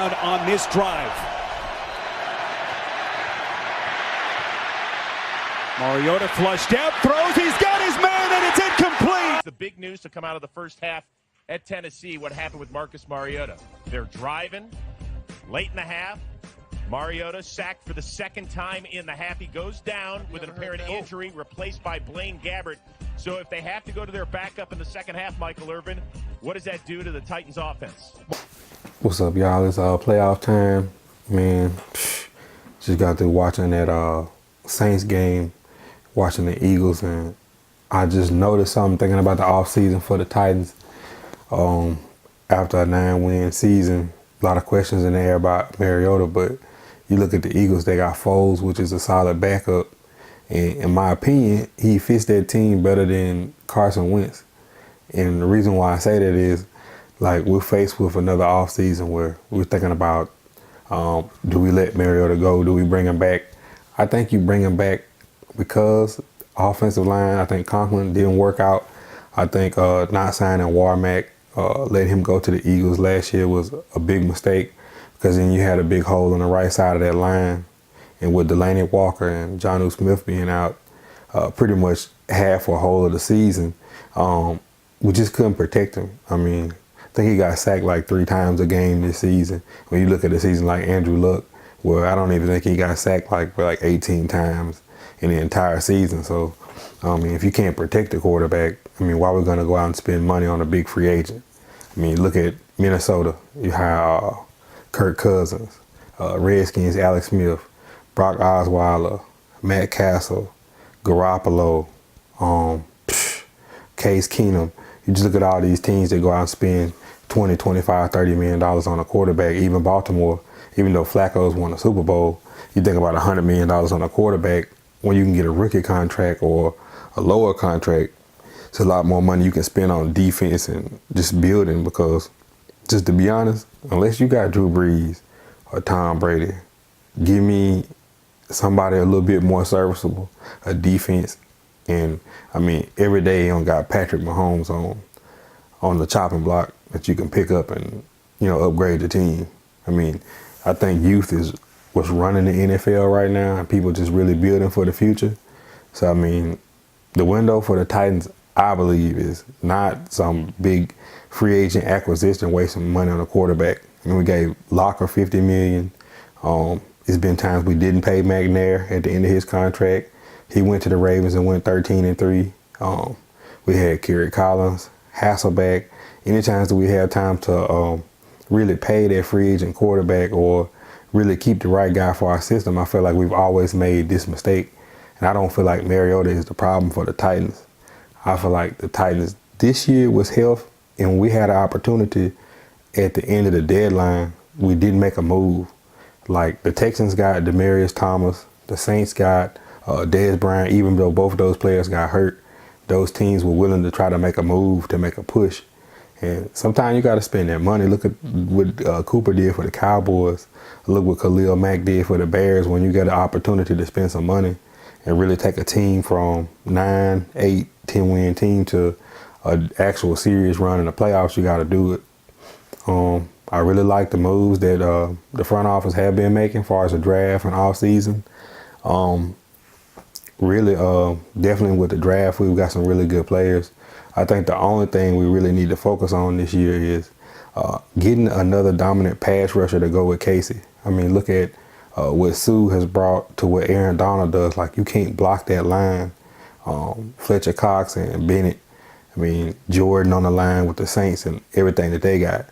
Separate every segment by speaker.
Speaker 1: touchdown on this drive. Mariota flushed out, throws, he's got his man, and it's incomplete.
Speaker 2: The big news to come out of the first half at Tennessee, what happened with Marcus Mariota. They're driving late in the half. Mariota sacked for the second time in the half. He goes down with an apparent injury, replaced by Blaine Gabbert. So if they have to go to their backup in the second half, Michael Irvin, what does that do to the Titans offense?
Speaker 3: What's up, y'all? It's playoff time. Man, just got through watching that Saints game, watching the Eagles, and I just noticed something thinking about the offseason for the Titans. After a 9-win season, a lot of questions in there about Mariota, but you look at the Eagles, they got Foles, which is a solid backup. And in my opinion, he fits that team better than Carson Wentz. And the reason why I say that is, like, we're faced with another offseason where we're thinking about, do we let Mariota go? Do we bring him back? I think you bring him back because offensive line, I think Conklin didn't work out. I think not signing Warmack, letting him go to the Eagles last year was a big mistake, because then you had a big hole on the right side of that line. And with Delaney Walker and Jonnu Smith being out pretty much half or whole of the season, we just couldn't protect him. I mean, I think he got sacked like 3 times a game this season. When you look at the season like Andrew Luck, well, I don't even think he got sacked like 18 times in the entire season. So, I mean, if you can't protect the quarterback, I mean, why are we going to go out and spend money on a big free agent? I mean, look at Minnesota. You have Kirk Cousins, Redskins, Alex Smith, Brock Osweiler, Matt Castle, Garoppolo, Case Keenum. You just look at all these teams that go out and spend $20, $25, $30 million on a quarterback. Even Baltimore, even though Flacco's won a Super Bowl, you think about $100 million on a quarterback when you can get a rookie contract or a lower contract. It's a lot more money you can spend on defense and just building, because, just to be honest, unless you got Drew Brees or Tom Brady, give me somebody a little bit more serviceable, a defense. And I mean, every day you don't got Patrick Mahomes on the chopping block that you can pick up and, you know, upgrade the team. I mean, I think youth is what's running the NFL right now, and people just really building for the future. So, I mean, the window for the Titans, I believe, is not some big free agent acquisition, wasting money on a quarterback. I mean, we gave Locker $50 million. It's been times we didn't pay McNair at the end of his contract. He went to the Ravens and went 13-3. We had Kerry Collins, Hasselbeck. Any times that we had time to really pay that free agent quarterback or really keep the right guy for our system, I feel like we've always made this mistake. And I don't feel like Mariota is the problem for the Titans. I feel like the Titans this year was health, and we had an opportunity at the end of the deadline. We didn't make a move. Like, the Texans got Demaryius Thomas, the Saints got Dez Bryant. Even though both of those players got hurt, those teams were willing to try to make a move, to make a push. And sometimes you got to spend that money. Look at what Cooper did for the Cowboys. Look what Khalil Mack did for the Bears. When you get an opportunity to spend some money and really take a team from 9, 8, 10-win team to an actual serious run in the playoffs, you got to do it. I really like the moves that the front office have been making as far as the draft and off season. Really, definitely with the draft, we've got some really good players. I think the only thing we really need to focus on this year is getting another dominant pass rusher to go with Casey. I mean, look at what Sue has brought to what Aaron Donald does. Like, you can't block that line. Fletcher Cox and Bennett. I mean, Jordan on the line with the Saints and everything that they got.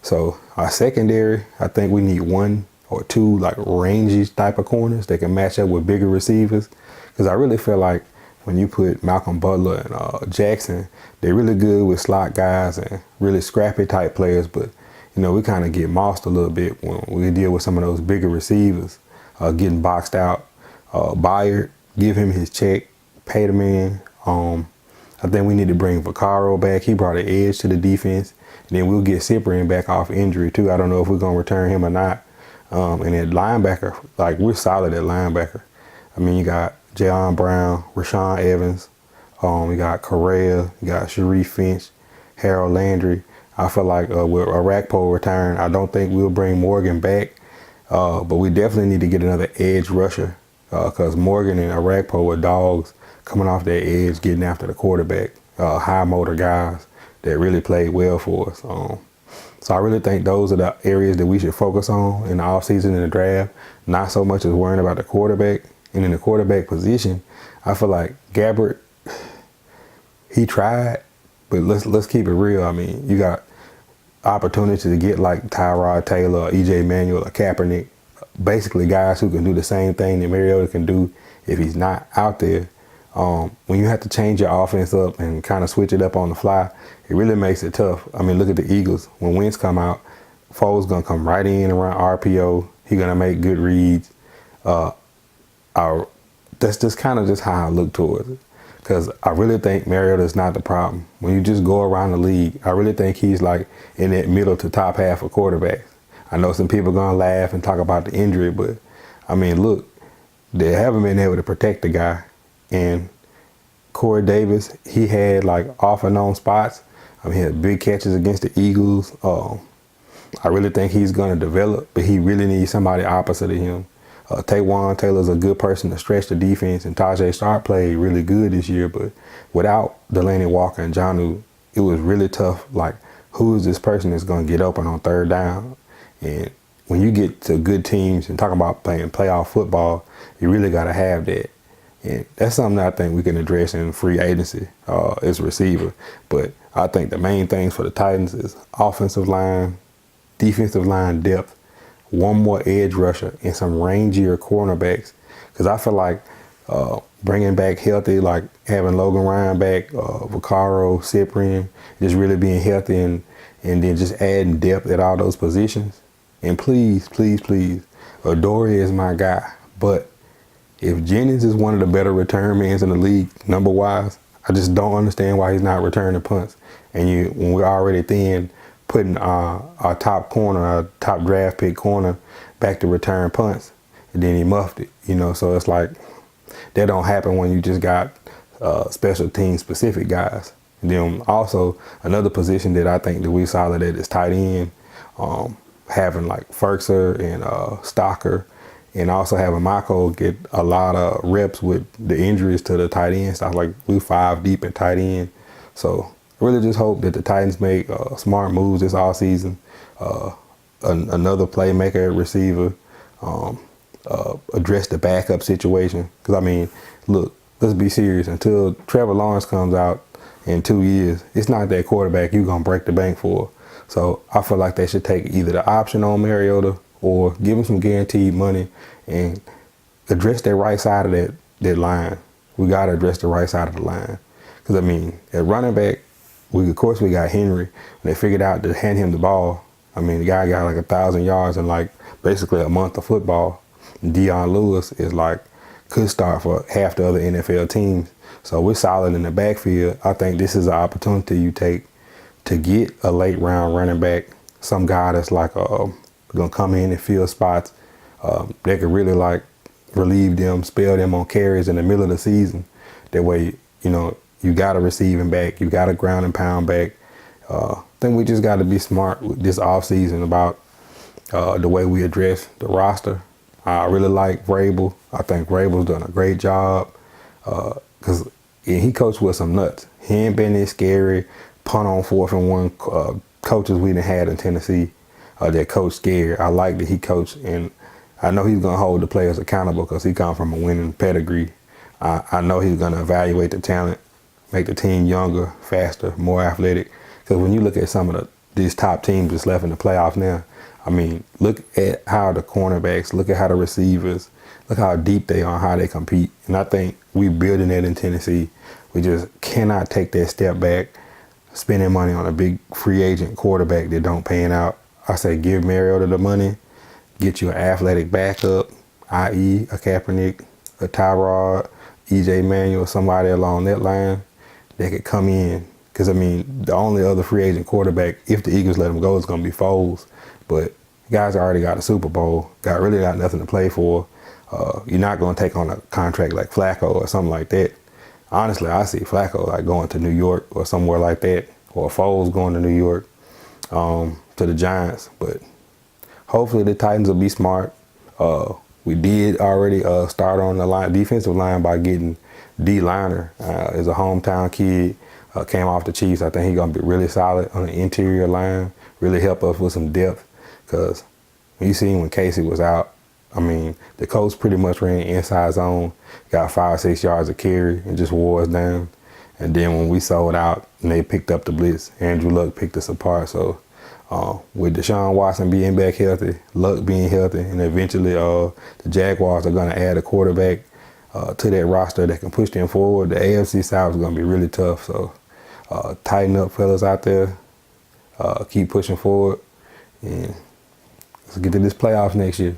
Speaker 3: So our secondary, I think we need 1 or 2 like rangy type of corners that can match up with bigger receivers. Because I really feel like when you put Malcolm Butler and Jackson, they're really good with slot guys and really scrappy type players. But, you know, we kind of get mossed a little bit when we deal with some of those bigger receivers getting boxed out. Byard, give him his check, pay the man. I think we need to bring Vaccaro back. He brought an edge to the defense. And then we'll get Cyprian back off injury, too. I don't know if we're going to return him or not. And at linebacker, like, we're solid at linebacker. I mean, you got Jayon Brown, Rashawn Evans. You got Correa. You got Sharif Finch, Harold Landry. I feel like with Arakpo return, I don't think we'll bring Morgan back, but we definitely need to get another edge rusher because Morgan and Arakpo were dogs coming off that edge, getting after the quarterback, high motor guys that really played well for us. So I really think those are the areas that we should focus on in the offseason and the draft, not so much as worrying about the quarterback. And in the quarterback position, I feel like Gabbert, he tried, but let's keep it real. I mean, you got opportunity to get like Tyrod Taylor or E.J. Manuel or Kaepernick, basically guys who can do the same thing that Mariota can do if he's not out there. When you have to change your offense up and kind of switch it up on the fly, it really makes it tough. I mean, look at the Eagles. When Wentz come out, Foles going to come right in around RPO. He's going to make good reads. That's just kind of just how I look towards it. Because I really think Mariota is not the problem. When you just go around the league, I really think he's like in that middle to top half of quarterbacks. I know some people are going to laugh and talk about the injury, but I mean, look, they haven't been able to protect the guy. And Corey Davis, he had like off and on spots. I mean, he had big catches against the Eagles. I really think he's going to develop, but he really needs somebody opposite of him. Taywan Taylor's a good person to stretch the defense, and Tajay Stark played really good this year, but without Delaney Walker and Jonnu, it was really tough. Like, who is this person that's going to get open on third down? And when you get to good teams and talking about playing playoff football, you really got to have that. And that's something that I think we can address in free agency as a receiver. But I think the main things for the Titans is offensive line, defensive line depth, one more edge rusher, and some rangier cornerbacks. Because I feel like bringing back healthy, like having Logan Ryan back, Vaccaro, Cyprian, just really being healthy and then just adding depth at all those positions. And please, please, please, Adoree is my guy. But if Jennings is one of the better return men in the league, number-wise, I just don't understand why he's not returning punts. And when we're already thin, putting our top corner, our top draft pick corner back to return punts, and then he muffed it, So it's like that don't happen when you just got special team specific guys. And then also another position that I think that we solid at is tight end, having like Ferkser and Stocker, and also having Mako get a lot of reps with the injuries to the tight end stuff. Like we 5 deep in tight end, so. I really just hope that the Titans make smart moves this offseason. Another playmaker at receiver, address the backup situation. Because, I mean, look, let's be serious. Until Trevor Lawrence comes out in 2 years, it's not that quarterback you're going to break the bank for. So I feel like they should take either the option on Mariota or give him some guaranteed money and address that right side of that line. We got to address the right side of the line. Because, I mean, at running back, of course, we got Henry. When they figured out to hand him the ball, I mean, the guy got like 1,000 yards in like basically a month of football. Dion Lewis is like, could start for half the other NFL teams. So we're solid in the backfield. I think this is an opportunity you take to get a late round running back, some guy that's like going to come in and fill spots. They could really like relieve them, spell them on carries in the middle of the season. That way, you got a receiving back. You got a ground and pound back. I think we just got to be smart with this offseason about the way we address the roster. I really like Vrabel. I think Vrabel's done a great job because he coached with some nuts. He ain't been this scary punt on 4th and 1 coaches we done had in Tennessee that coach scared. I like that he coached, and I know he's going to hold the players accountable because he come from a winning pedigree. I know he's going to evaluate the talent, make the team younger, faster, more athletic. Because when you look at some of these top teams that's left in the playoffs now, I mean, look at how the cornerbacks, look at how the receivers, look how deep they are, how they compete. And I think we're building that in Tennessee. We just cannot take that step back, spending money on a big free agent quarterback that don't pan out. I say give Mariota the money, get you an athletic backup, i.e. a Kaepernick, a Tyrod, E.J. Manuel, somebody along that line that could come in. Because, I mean, the only other free agent quarterback, if the Eagles let him go, is going to be Foles. But guys already got a Super Bowl, really got nothing to play for. You're not going to take on a contract like Flacco or something like that. Honestly, I see Flacco like going to New York or somewhere like that, or Foles going to New York. to the Giants. But hopefully the Titans will be smart. We did already start on the defensive line by getting D. Liner as a hometown kid. Came off the Chiefs. I think he's going to be really solid on the interior line, really help us with some depth. Because you seen when Casey was out, I mean, the coach pretty much ran inside zone, got 5 or 6 yards of carry, and just wore us down. And then when we sold out and they picked up the blitz, Andrew Luck picked us apart. So with Deshaun Watson being back healthy, Luck being healthy, and eventually the Jaguars are going to add a quarterback to that roster that can push them forward, the AFC South is going to be really tough. So tighten up, fellas out there. Keep pushing forward. And let's get to this playoffs next year.